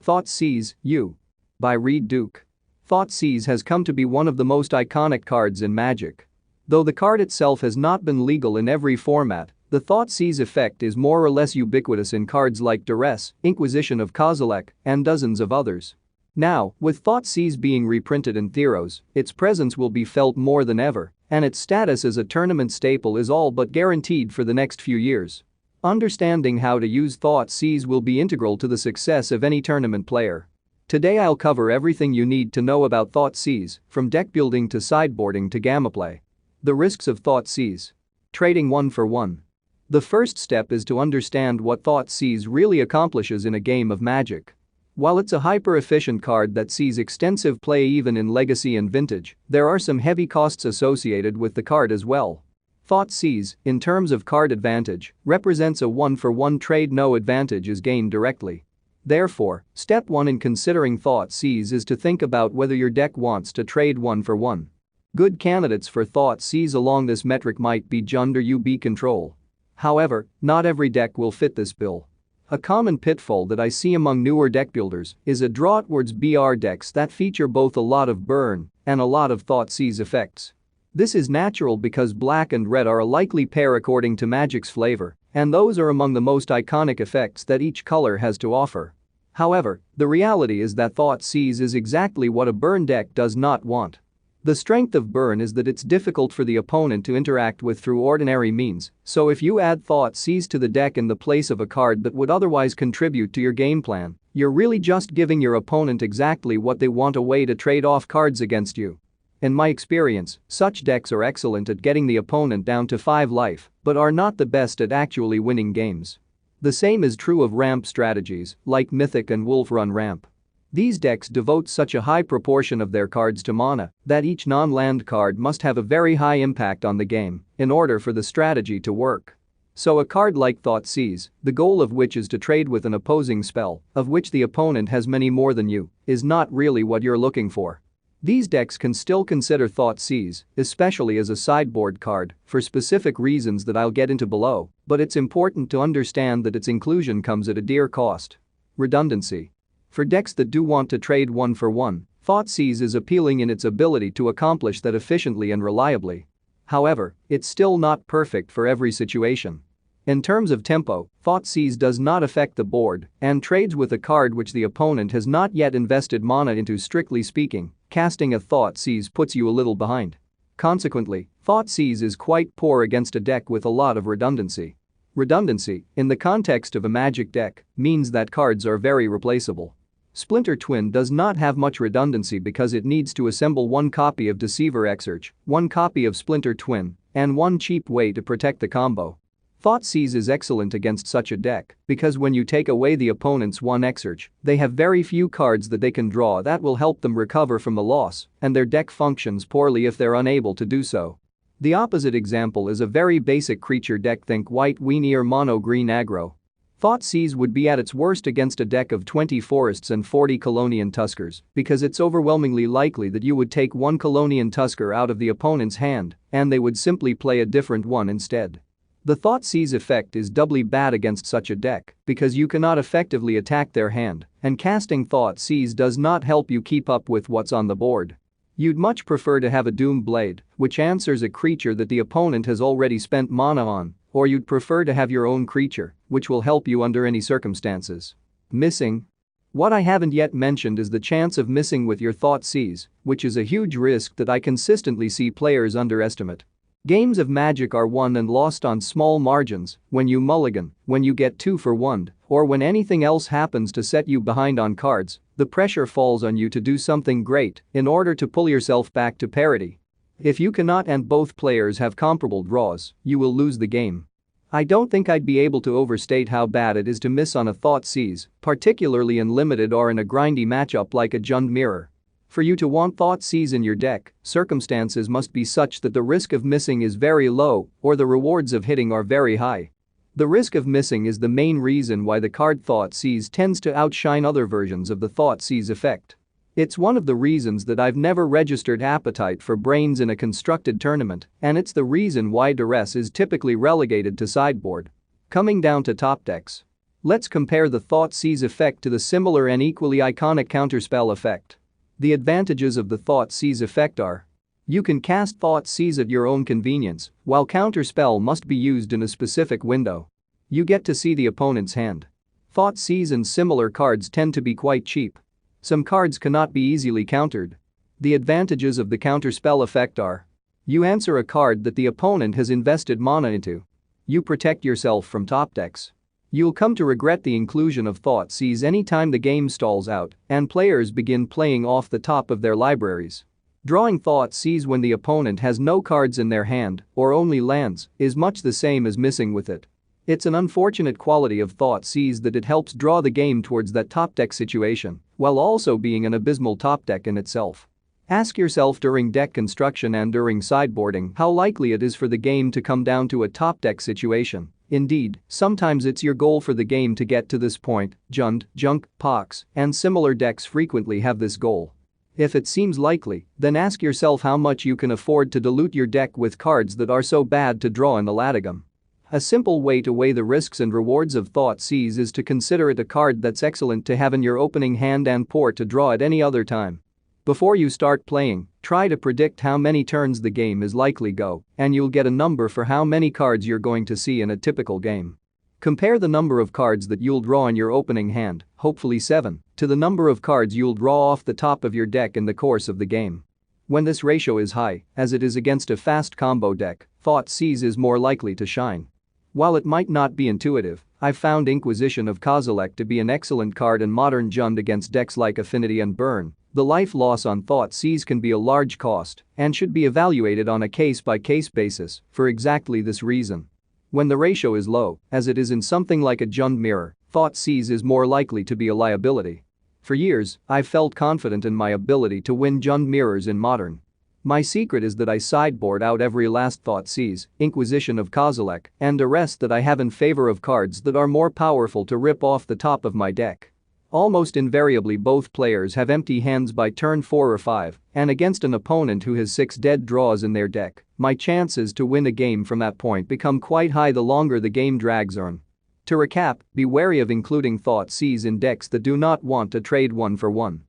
Thoughtseize, U. By Reid Duke. Thoughtseize has come to be one of the most iconic cards in Magic. Though the card itself has not been legal in every format, the Thoughtseize effect is more or less ubiquitous in cards like Duress, Inquisition of Kozilek, and dozens of others. Now, with Thoughtseize being reprinted in Theros, its presence will be felt more than ever, and its status as a tournament staple is all but guaranteed for the next few years. Understanding how to use Thoughtseize will be integral to the success of any tournament player. Today I'll cover everything you need to know about Thoughtseize, from deck building to sideboarding to gamma play. The risks of Thoughtseize. Trading one for one. The first step is to understand what Thoughtseize really accomplishes in a game of Magic. While it's a hyper-efficient card that sees extensive play even in Legacy and Vintage, there are some heavy costs associated with the card as well. Thoughtseize, in terms of card advantage, represents a one-for-one trade. No advantage is gained directly. Therefore, step 1 in considering Thoughtseize is to think about whether your deck wants to trade one for one. Good candidates for Thoughtseize along this metric might be Jund or UB Control. However, not every deck will fit this bill. A common pitfall that I see among newer deck builders is a draw towards BR decks that feature both a lot of burn and a lot of Thoughtseize effects. This is natural because black and red are a likely pair according to Magic's flavor, and those are among the most iconic effects that each color has to offer. However, the reality is that Thoughtseize is exactly what a burn deck does not want. The strength of burn is that it's difficult for the opponent to interact with through ordinary means, so if you add Thoughtseize to the deck in the place of a card that would otherwise contribute to your game plan, you're really just giving your opponent exactly what they want: a way to trade off cards against you. In my experience, such decks are excellent at getting the opponent down to 5 life, but are not the best at actually winning games. The same is true of ramp strategies, like Mythic and Wolf Run Ramp. These decks devote such a high proportion of their cards to mana that each non-land card must have a very high impact on the game in order for the strategy to work. So a card like Thoughtseize, the goal of which is to trade with an opposing spell, of which the opponent has many more than you, is not really what you're looking for. These decks can still consider Thoughtseize, especially as a sideboard card, for specific reasons that I'll get into below, but it's important to understand that its inclusion comes at a dear cost. Redundancy. For decks that do want to trade one for one, Thoughtseize is appealing in its ability to accomplish that efficiently and reliably. However, it's still not perfect for every situation. In terms of tempo, Thoughtseize does not affect the board and trades with a card which the opponent has not yet invested mana into. Strictly speaking, casting a Thoughtseize puts you a little behind. Consequently, Thoughtseize is quite poor against a deck with a lot of redundancy. Redundancy, in the context of a Magic deck, means that cards are very replaceable. Splinter Twin does not have much redundancy because it needs to assemble one copy of Deceiver Exarch, one copy of Splinter Twin, and one cheap way to protect the combo. Thoughtseize is excellent against such a deck because when you take away the opponent's one Exarch, they have very few cards that they can draw that will help them recover from the loss, and their deck functions poorly if they're unable to do so. The opposite example is a very basic creature deck. Think white weenie or mono green aggro. Thoughtseize would be at its worst against a deck of 20 Forests and 40 Colonian Tuskers because it's overwhelmingly likely that you would take one Colonian Tusker out of the opponent's hand and they would simply play a different one instead. The Thoughtseize effect is doubly bad against such a deck because you cannot effectively attack their hand, and casting Thoughtseize does not help you keep up with what's on the board. You'd much prefer to have a Doom Blade, which answers a creature that the opponent has already spent mana on, or you'd prefer to have your own creature, which will help you under any circumstances. Missing. What I haven't yet mentioned is the chance of missing with your Thoughtseize, which is a huge risk that I consistently see players underestimate. Games of Magic are won and lost on small margins, when you mulligan, when you get 2 for 1, or when anything else happens to set you behind on cards. The pressure falls on you to do something great in order to pull yourself back to parity. If you cannot and both players have comparable draws, you will lose the game. I don't think I'd be able to overstate how bad it is to miss on a Thoughtseize, particularly in limited or in a grindy matchup like a Jund Mirror. For you to want Thoughtseize in your deck, circumstances must be such that the risk of missing is very low or the rewards of hitting are very high. The risk of missing is the main reason why the card Thoughtseize tends to outshine other versions of the Thoughtseize effect. It's one of the reasons that I've never registered appetite for brains in a constructed tournament, and it's the reason why Duress is typically relegated to sideboard. Coming down to top decks. Let's compare the Thoughtseize effect to the similar and equally iconic counterspell effect. The advantages of the Thoughtseize effect are: you can cast Thoughtseize at your own convenience, while counterspell must be used in a specific window. You get to see the opponent's hand. Thoughtseize and similar cards tend to be quite cheap. Some cards cannot be easily countered. The advantages of the counterspell effect are: you answer a card that the opponent has invested mana into. You protect yourself from top decks. You'll come to regret the inclusion of Thoughtseize anytime the game stalls out and players begin playing off the top of their libraries. Drawing Thoughtseize when the opponent has no cards in their hand or only lands is much the same as missing with it. It's an unfortunate quality of Thoughtseize that it helps draw the game towards that top deck situation while also being an abysmal top deck in itself. Ask yourself during deck construction and during sideboarding how likely it is for the game to come down to a top deck situation. Indeed, sometimes it's your goal for the game to get to this point. Jund, Junk, Pox, and similar decks frequently have this goal. If it seems likely, then ask yourself how much you can afford to dilute your deck with cards that are so bad to draw in the Latigum. A simple way to weigh the risks and rewards of Thoughtseize is to consider it a card that's excellent to have in your opening hand and poor to draw at any other time. Before you start playing, try to predict how many turns the game is likely go, and you'll get a number for how many cards you're going to see in a typical game. Compare the number of cards that you'll draw in your opening hand, hopefully 7, to the number of cards you'll draw off the top of your deck in the course of the game. When this ratio is high, as it is against a fast combo deck, Thoughtseize is more likely to shine. While it might not be intuitive, I've found Inquisition of Kozilek to be an excellent card in modern Jund against decks like Affinity and Burn. The life loss on Thoughtseize can be a large cost and should be evaluated on a case-by-case basis for exactly this reason. When the ratio is low, as it is in something like a Jund mirror, Thoughtseize is more likely to be a liability. For years, I've felt confident in my ability to win Jund mirrors in modern. My secret is that I sideboard out every last Thoughtseize, Inquisition of Kozilek, and the rest that I have in favor of cards that are more powerful to rip off the top of my deck. Almost invariably both players have empty hands by turn 4 or 5, and against an opponent who has 6 dead draws in their deck, my chances to win a game from that point become quite high the longer the game drags on. To recap, be wary of including Thoughtseize in decks that do not want to trade 1 for 1.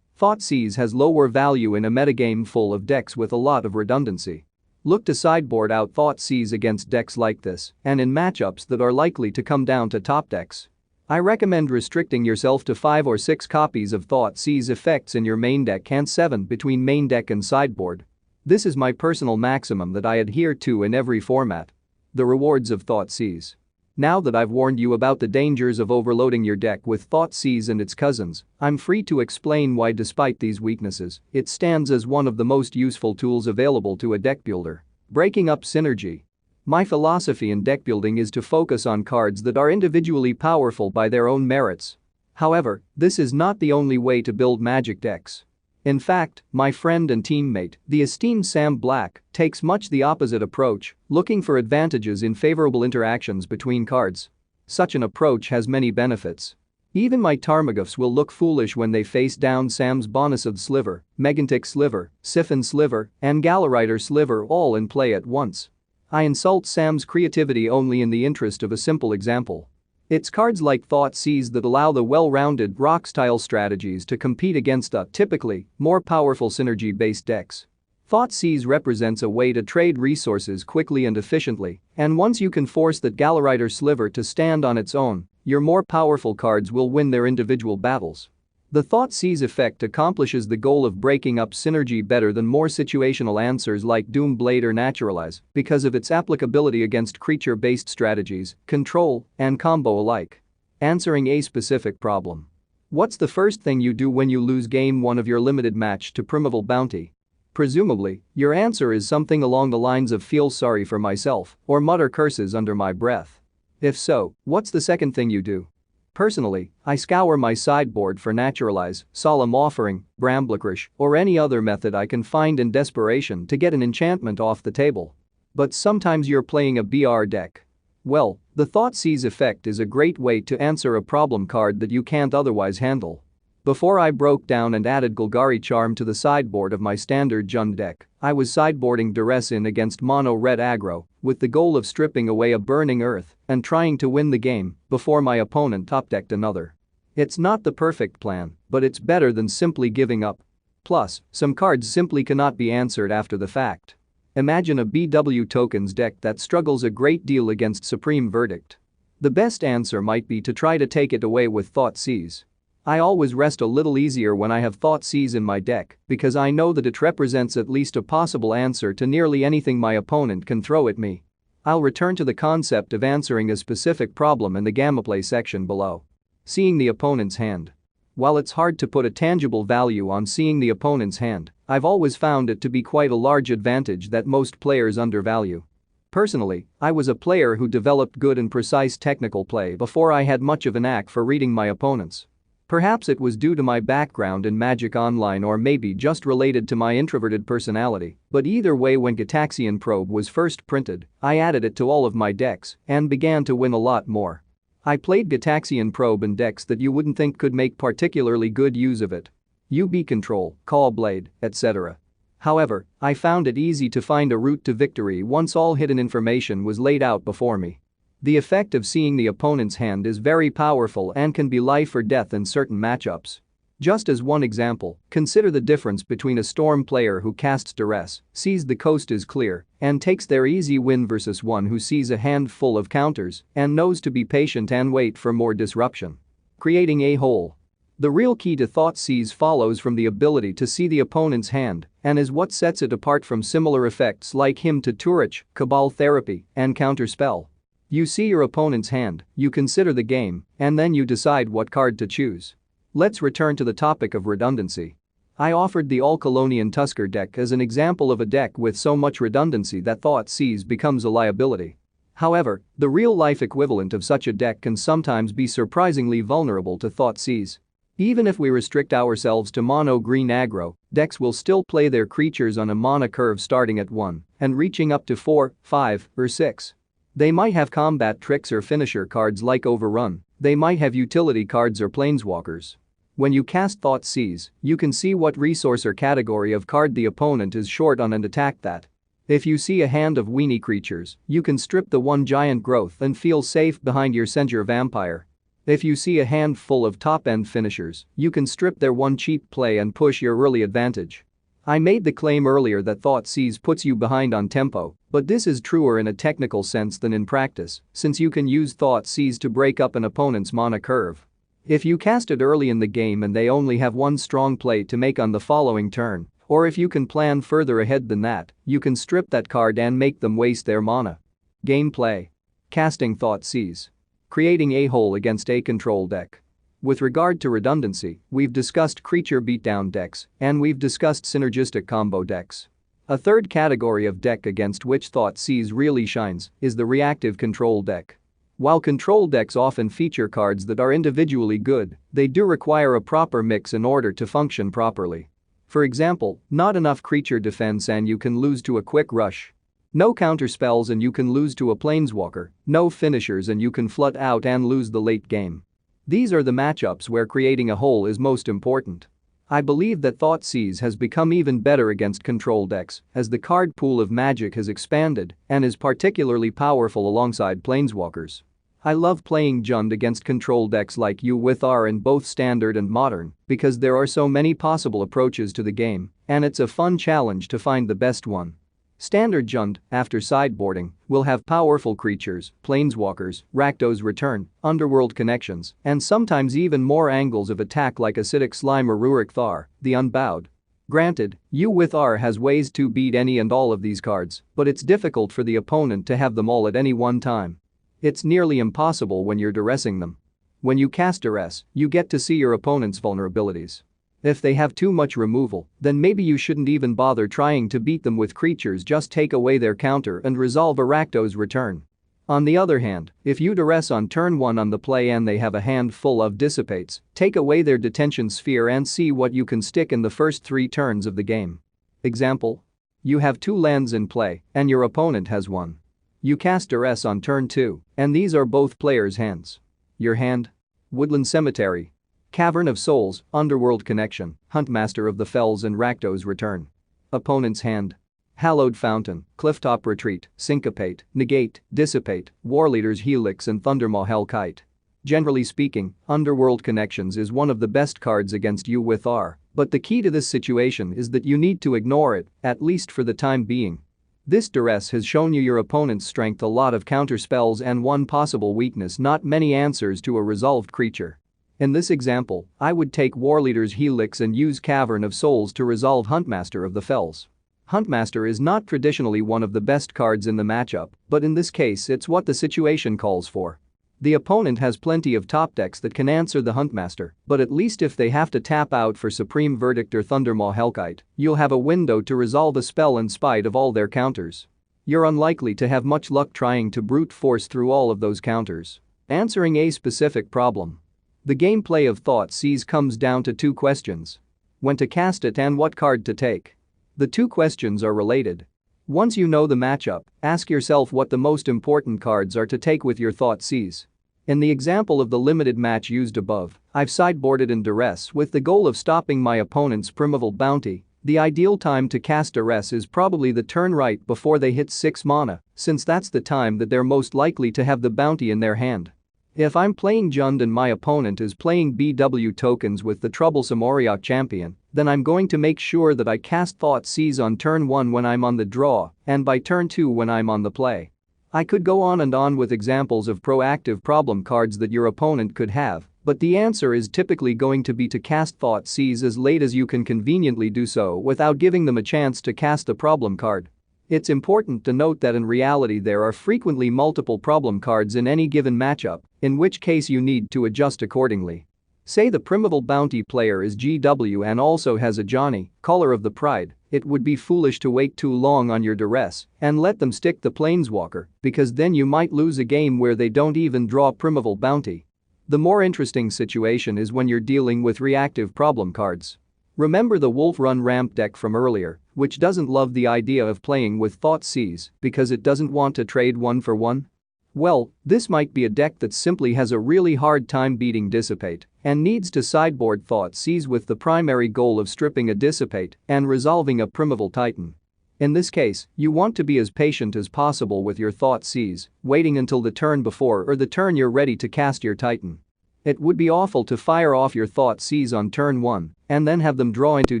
Thoughtseize has lower value in a metagame full of decks with a lot of redundancy. Look to sideboard out Thoughtseize against decks like this and in matchups that are likely to come down to top decks. I recommend restricting yourself to 5 or 6 copies of Thoughtseize effects in your main deck and 7 between main deck and sideboard. This is my personal maximum that I adhere to in every format. The rewards of Thoughtseize. Now that I've warned you about the dangers of overloading your deck with Thoughtseize and its cousins, I'm free to explain why despite these weaknesses, it stands as one of the most useful tools available to a deck builder. Breaking up synergy. My philosophy in deck building is to focus on cards that are individually powerful by their own merits. However, this is not the only way to build Magic decks. In fact, my friend and teammate, the esteemed Sam Black, takes much the opposite approach, looking for advantages in favorable interactions between cards. Such an approach has many benefits. Even my Tarmogoyfs will look foolish when they face down Sam's Bonisov Sliver, Megantic Sliver, Siphon Sliver, and Galarider Sliver all in play at once. I insult Sam's creativity only in the interest of a simple example. It's cards like Thoughtseize that allow the well-rounded rock-style strategies to compete against the, typically, more powerful synergy-based decks. Thoughtseize represents a way to trade resources quickly and efficiently, and once you can force that Galarider Sliver to stand on its own, your more powerful cards will win their individual battles. The Thoughtseize effect accomplishes the goal of breaking up synergy better than more situational answers like Doomblade or Naturalize because of its applicability against creature-based strategies, control, and combo alike. Answering a specific problem. What's the first thing you do when you lose Game 1 of your limited match to Primeval Bounty? Presumably, your answer is something along the lines of feel sorry for myself or mutter curses under my breath. If so, what's the second thing you do? Personally, I scour my sideboard for Naturalize, Solemn Offering, Bramblecrush, or any other method I can find in desperation to get an enchantment off the table. But sometimes you're playing a BR deck. Well, the Thoughtseize effect is a great way to answer a problem card that you can't otherwise handle. Before I broke down and added Golgari Charm to the sideboard of my standard Jund deck, I was sideboarding Duress in against mono red aggro with the goal of stripping away a burning earth and trying to win the game before my opponent top-decked another. It's not the perfect plan, but it's better than simply giving up. Plus, some cards simply cannot be answered after the fact. Imagine a BW tokens deck that struggles a great deal against Supreme Verdict. The best answer might be to try to take it away with Thoughtseize. I always rest a little easier when I have Thoughtseize in my deck because I know that it represents at least a possible answer to nearly anything my opponent can throw at me. I'll return to the concept of answering a specific problem in the gameplay section below. Seeing the opponent's hand. While it's hard to put a tangible value on seeing the opponent's hand, I've always found it to be quite a large advantage that most players undervalue. Personally, I was a player who developed good and precise technical play before I had much of a knack for reading my opponents. Perhaps it was due to my background in Magic Online or maybe just related to my introverted personality, but either way, when Gitaxian Probe was first printed, I added it to all of my decks and began to win a lot more. I played Gitaxian Probe in decks that you wouldn't think could make particularly good use of it. UB Control, Call Blade, etc. However, I found it easy to find a route to victory once all hidden information was laid out before me. The effect of seeing the opponent's hand is very powerful and can be life or death in certain matchups. Just as one example, consider the difference between a Storm player who casts Duress, sees the coast is clear, and takes their easy win versus one who sees a hand full of counters and knows to be patient and wait for more disruption. Creating a hole. The real key to Thoughtseize follows from the ability to see the opponent's hand and is what sets it apart from similar effects like Hymn to Turich, Cabal Therapy, and Counterspell. You see your opponent's hand, you consider the game, and then you decide what card to choose. Let's return to the topic of redundancy. I offered the All-Colonian Tusker deck as an example of a deck with so much redundancy that Thoughtseize becomes a liability. However, the real-life equivalent of such a deck can sometimes be surprisingly vulnerable to Thoughtseize. Even if we restrict ourselves to mono-green aggro, decks will still play their creatures on a mana curve starting at 1 and reaching up to 4, 5, or 6. They might have combat tricks or finisher cards like Overrun, they might have utility cards or planeswalkers. When you cast Thoughtseize, you can see what resource or category of card the opponent is short on and attack that. If you see a hand of weenie creatures, you can strip the one giant growth and feel safe behind your Senjur Vampire. If you see a hand full of top-end finishers, you can strip their one cheap play and push your early advantage. I made the claim earlier that Thoughtseize puts you behind on tempo, but this is truer in a technical sense than in practice, since you can use Thoughtseize to break up an opponent's mana curve. If you cast it early in the game and they only have one strong play to make on the following turn, or if you can plan further ahead than that, you can strip that card and make them waste their mana. Gameplay. Casting Thoughtseize. Creating a hole against a control deck. With regard to redundancy, we've discussed creature beatdown decks, and we've discussed synergistic combo decks. A third category of deck against which Thoughtseize really shines is the reactive control deck. While control decks often feature cards that are individually good, they do require a proper mix in order to function properly. For example, not enough creature defense and you can lose to a quick rush. No counter spells and you can lose to a planeswalker, no finishers and you can flood out and lose the late game. These are the matchups where creating a hole is most important. I believe that Thoughtseize has become even better against control decks as the card pool of Magic has expanded and is particularly powerful alongside planeswalkers. I love playing Jund against control decks like U with R in both Standard and Modern because there are so many possible approaches to the game and it's a fun challenge to find the best one. Standard Jund, after sideboarding, will have powerful creatures, planeswalkers, Rakdos Return, Underworld Connections, and sometimes even more angles of attack like Acidic Slime or Rurik Thar, the Unbowed. Granted, U with R has ways to beat any and all of these cards, but it's difficult for the opponent to have them all at any one time. It's nearly impossible when you're duressing them. When you cast Duress, you get to see your opponent's vulnerabilities. If they have too much removal, then maybe you shouldn't even bother trying to beat them with creatures, just take away their counter and resolve a Rakdos Return. On the other hand, if you duress on turn 1 on the play and they have a hand full of Dissipates, take away their Detention Sphere and see what you can stick in the first 3 turns of the game. Example. You have 2 lands in play and your opponent has 1. You cast Duress on turn 2, and these are both players' hands. Your hand? Woodland Cemetery, Cavern of Souls, Underworld Connection, Huntmaster of the Fells and Rakdos Return. Opponent's hand. Hallowed Fountain, Clifftop Retreat, Syncopate, Negate, Dissipate, Warleader's Helix and Thundermaw Hellkite. Generally speaking, Underworld Connections is one of the best cards against you with R, but the key to this situation is that you need to ignore it, at least for the time being. This duress has shown you your opponent's strength, a lot of counter spells and one possible weakness, not many answers to a resolved creature. In this example, I would take Warleader's Helix and use Cavern of Souls to resolve Huntmaster of the Fells. Huntmaster is not traditionally one of the best cards in the matchup, but in this case it's what the situation calls for. The opponent has plenty of top decks that can answer the Huntmaster, but at least if they have to tap out for Supreme Verdict or Thundermaw Hellkite, you'll have a window to resolve a spell in spite of all their counters. You're unlikely to have much luck trying to brute force through all of those counters. Answering a specific problem. The gameplay of Thoughtseize comes down to two questions: when to cast it and what card to take. The two questions are related. Once you know the matchup, ask yourself what the most important cards are to take with your Thoughtseize. In the example of the limited match used above, I've sideboarded in Duress with the goal of stopping my opponent's Primeval Bounty. The ideal time to cast Duress is probably the turn right before they hit 6 mana, since that's the time that they're most likely to have the bounty in their hand. If I'm playing Jund and my opponent is playing BW tokens with the troublesome Auriok champion, then I'm going to make sure that I cast Thoughtseize on turn 1 when I'm on the draw and by turn 2 when I'm on the play. I could go on and on with examples of proactive problem cards that your opponent could have, but the answer is typically going to be to cast Thoughtseize as late as you can conveniently do so without giving them a chance to cast the problem card. It's important to note that in reality there are frequently multiple problem cards in any given matchup, in which case you need to adjust accordingly. Say the Primeval Bounty player is GW and also has a Johnny, Caller of the Pride. It would be foolish to wait too long on your Duress and let them stick the Planeswalker, because then you might lose a game where they don't even draw Primeval Bounty. The more interesting situation is when you're dealing with reactive problem cards. Remember the Wolf Run ramp deck from earlier, which doesn't love the idea of playing with Thoughtseize because it doesn't want to trade 1 for 1? Well, this might be a deck that simply has a really hard time beating Dissipate and needs to sideboard Thoughtseize with the primary goal of stripping a Dissipate and resolving a Primeval Titan. In this case, you want to be as patient as possible with your Thoughtseize, waiting until the turn before or the turn you're ready to cast your Titan. It would be awful to fire off your Thoughtseize on turn 1 and then have them draw into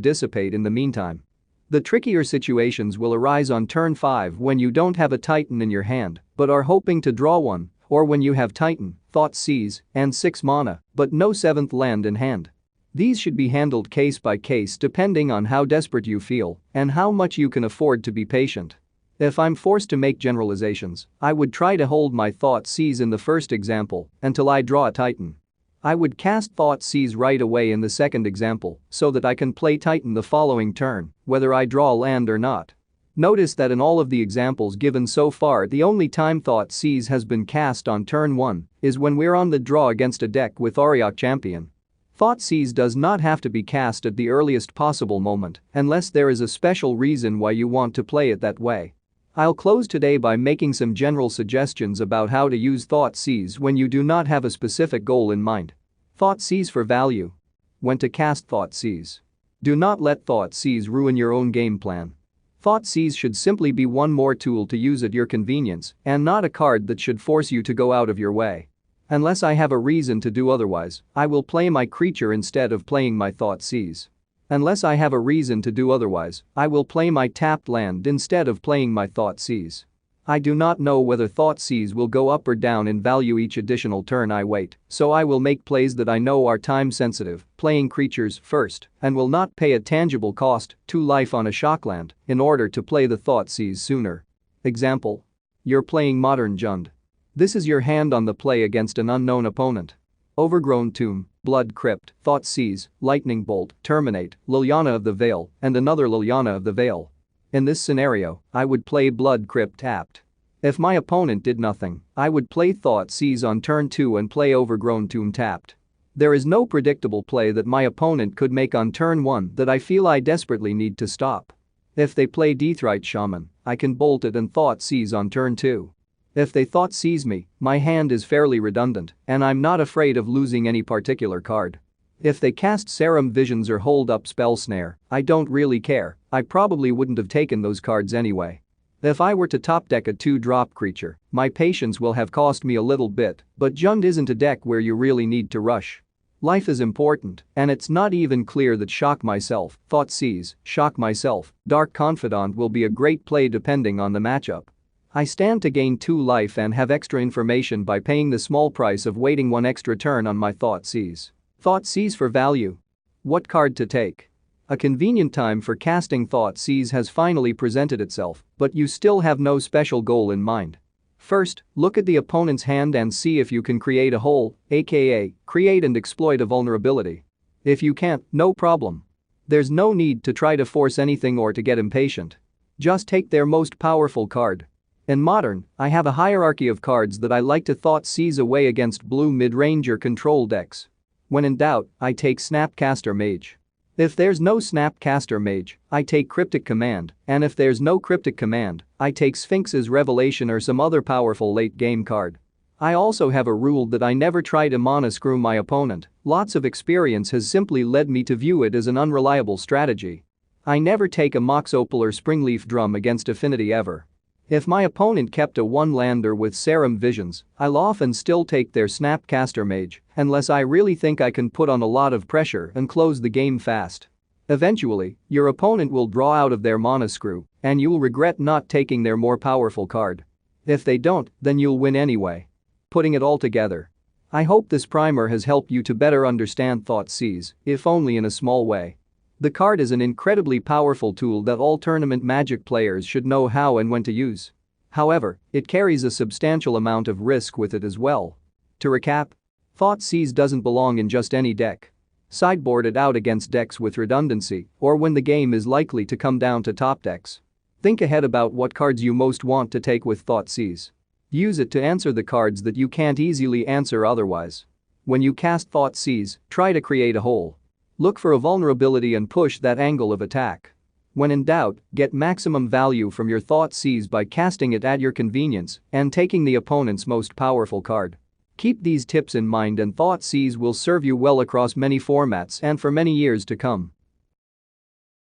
Dissipate in the meantime. The trickier situations will arise on turn 5 when you don't have a Titan in your hand but are hoping to draw one, or when you have Titan, Thoughtseize, and 6 mana but no 7th land in hand. These should be handled case by case depending on how desperate you feel and how much you can afford to be patient. If I'm forced to make generalizations, I would try to hold my Thoughtseize in the first example until I draw a Titan. I would cast Thoughtseize right away in the second example so that I can play Titan the following turn, whether I draw land or not. Notice that in all of the examples given so far, the only time Thoughtseize has been cast on turn 1 is when we're on the draw against a deck with Auriok champion. Thoughtseize does not have to be cast at the earliest possible moment unless there is a special reason why you want to play it that way. I'll close today by making some general suggestions about how to use Thoughtseize when you do not have a specific goal in mind. Thoughtseize for value. When to cast Thoughtseize. Do not let Thoughtseize ruin your own game plan. Thoughtseize should simply be one more tool to use at your convenience and not a card that should force you to go out of your way. Unless I have a reason to do otherwise, I will play my creature instead of playing my Thoughtseize. Unless I have a reason to do otherwise, I will play my tapped land instead of playing my Thoughtseize. I do not know whether Thoughtseize will go up or down in value each additional turn I wait, so I will make plays that I know are time sensitive, playing creatures first, and will not pay a tangible cost, 2 life on a shockland, in order to play the Thoughtseize sooner. Example. You're playing Modern Jund. This is your hand on the play against an unknown opponent. Overgrown Tomb, Blood Crypt, Thoughtseize, Lightning Bolt, Terminate, Liliana of the Veil, and another Liliana of the Veil. In this scenario, I would play Blood Crypt tapped. If my opponent did nothing, I would play Thoughtseize on turn 2 and play Overgrown Tomb tapped. There is no predictable play that my opponent could make on turn 1 that I feel I desperately need to stop. If they play Deathrite Shaman, I can bolt it and Thoughtseize on turn 2. If they Thoughtseize me, my hand is fairly redundant and I'm not afraid of losing any particular card. If they cast Serum Visions or hold up Spell Snare, I don't really care, I probably wouldn't have taken those cards anyway. If I were to top deck a 2-drop creature, my patience will have cost me a little bit, but Jund isn't a deck where you really need to rush. Life is important, and it's not even clear that Shock Myself, Thoughtseize, Shock Myself, Dark Confidant will be a great play depending on the matchup. I stand to gain 2 life and have extra information by paying the small price of waiting 1 extra turn on my Thoughtseize. Thoughtseize for value. What card to take? A convenient time for casting Thoughtseize has finally presented itself, but you still have no special goal in mind. First, look at the opponent's hand and see if you can create a hole, aka, create and exploit a vulnerability. If you can't, no problem. There's no need to try to force anything or to get impatient. Just take their most powerful card. In Modern, I have a hierarchy of cards that I like to Thoughtseize away against blue mid-range or control decks. When in doubt, I take Snapcaster Mage. If there's no Snapcaster Mage, I take Cryptic Command, and if there's no Cryptic Command, I take Sphinx's Revelation or some other powerful late-game card. I also have a rule that I never try to mana screw my opponent. Lots of experience has simply led me to view it as an unreliable strategy. I never take a Mox Opal or Springleaf Drum against Affinity ever. If my opponent kept a 1-lander with Serum Visions, I'll often still take their Snapcaster Mage, unless I really think I can put on a lot of pressure and close the game fast. Eventually, your opponent will draw out of their mana screw, and you'll regret not taking their more powerful card. If they don't, then you'll win anyway. Putting it all together. I hope this primer has helped you to better understand Thoughtseize, if only in a small way. The card is an incredibly powerful tool that all tournament Magic players should know how and when to use. However, it carries a substantial amount of risk with it as well. To recap, Thoughtseize doesn't belong in just any deck. Sideboard it out against decks with redundancy or when the game is likely to come down to top decks. Think ahead about what cards you most want to take with Thoughtseize. Use it to answer the cards that you can't easily answer otherwise. When you cast Thoughtseize, try to create a hole. Look for a vulnerability and push that angle of attack. When in doubt, get maximum value from your Thoughtseize by casting it at your convenience and taking the opponent's most powerful card. Keep these tips in mind and Thoughtseize will serve you well across many formats and for many years to come.